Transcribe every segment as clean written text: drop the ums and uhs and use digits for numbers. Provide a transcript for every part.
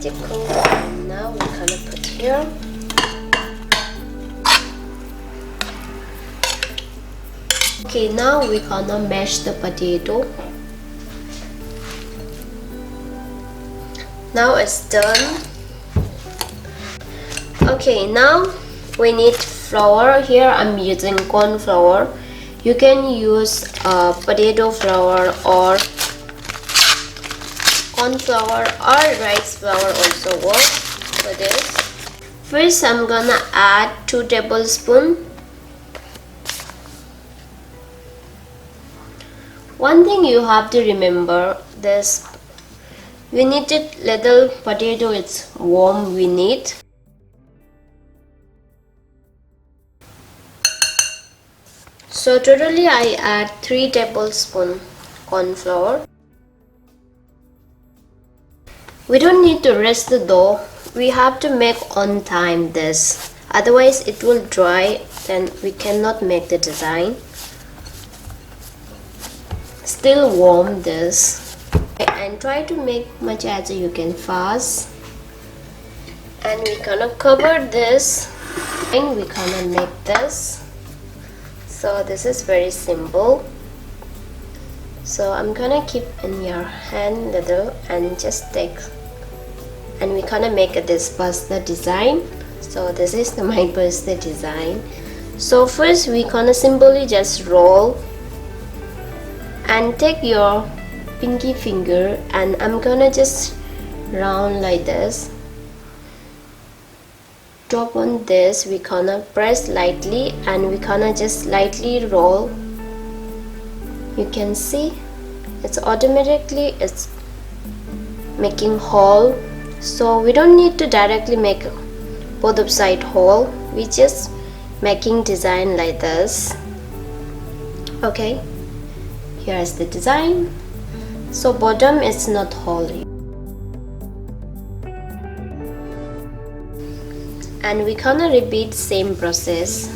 pretty cool. And now we're gonna put here. Okay, now we're gonna mash the potato. Now it's done. Okay, now we need flour. Here I'm using corn flour. You can use potato flour or corn flour or rice flour also works for this. First I'm gonna add 2 tablespoons. One thing you have to remember, this we need it little potato, it's warm we need. So totally I add 3 tablespoons corn flour. We don't need to rest the dough. We have to make on time this. Otherwise it will dry, then we cannot make the design. Still warm this. And try to make much as you can fast. And we're gonna cover this. And we're gonna make this. So this is very simple. So I'm gonna keep in your hand little and just take, and we gonna make this pasta design. So this is my pasta design. So first we gonna simply just roll and take your pinky finger, and I'm gonna just round like this. Top on this we gonna press lightly and we gonna just lightly roll. You can see it's automatically it's making hole. So we don't need to directly make both of side hole. We just making design like this. Okay, here's the design. So bottom is not hole. And we gonna repeat same process.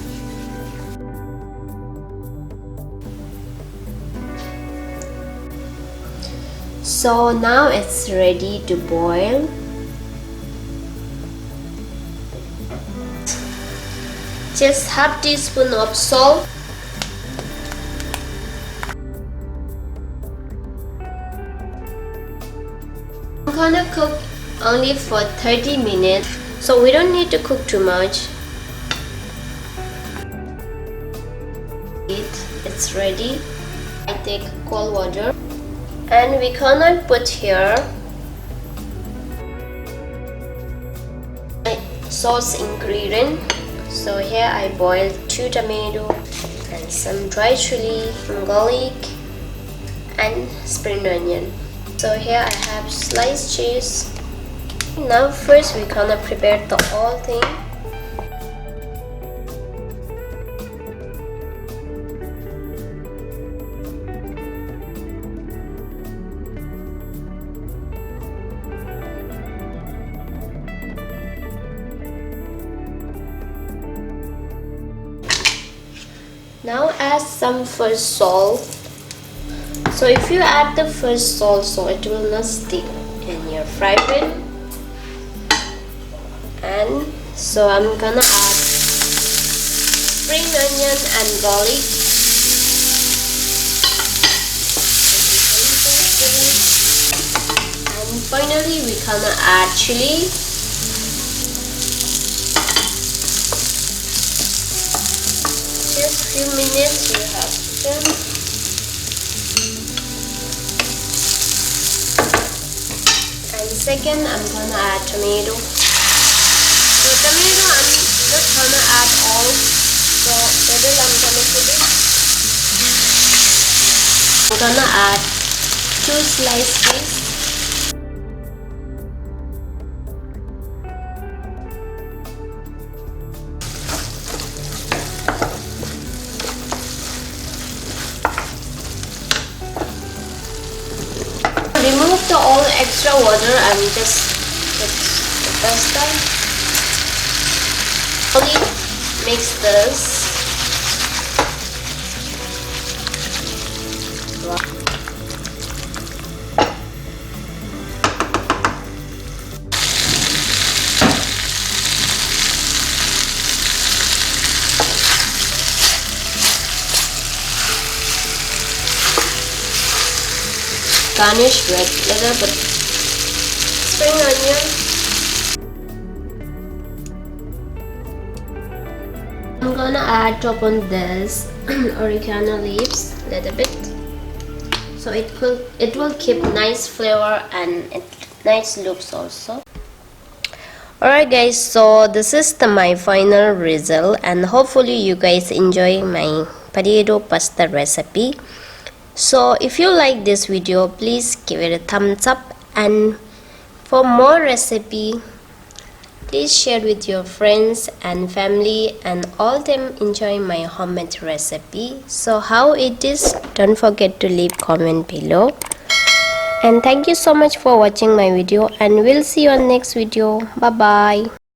So now it's ready to boil. Just half teaspoon of salt. I'm gonna cook only for 30 minutes. So we don't need to cook too much. It's ready. I take cold water and we gonna put here sauce ingredient. So here I boiled 2 tomatoes and some dry chili, garlic and spring onion. So here I have sliced cheese. Now first we're gonna prepare the whole thing. Now add some first salt. So if you add the first salt, so it will not stick in your fry pan. And so I'm gonna add spring onion and garlic. And finally we're gonna add chili. Just few minutes you have to. And second I'm gonna add tomato. So tomato I'm not gonna add all, so little I'm gonna put it. I'm gonna add 2 sliced fish. Remove the all extra water and just put the pasta. Only mix this. garnish with little bit spring onion. I'm gonna add upon this oregano leaves little bit, so it will keep nice flavor and nice looks also. Alright guys, so this is my final result, and hopefully you guys enjoy my potato pasta recipe. So if you like this video, please give it a thumbs up, and for more recipe, please share with your friends and family and all them enjoy my homemade recipe. So how it is, don't forget to leave comment below. And thank you so much for watching my video, and we'll see you on next video. Bye bye.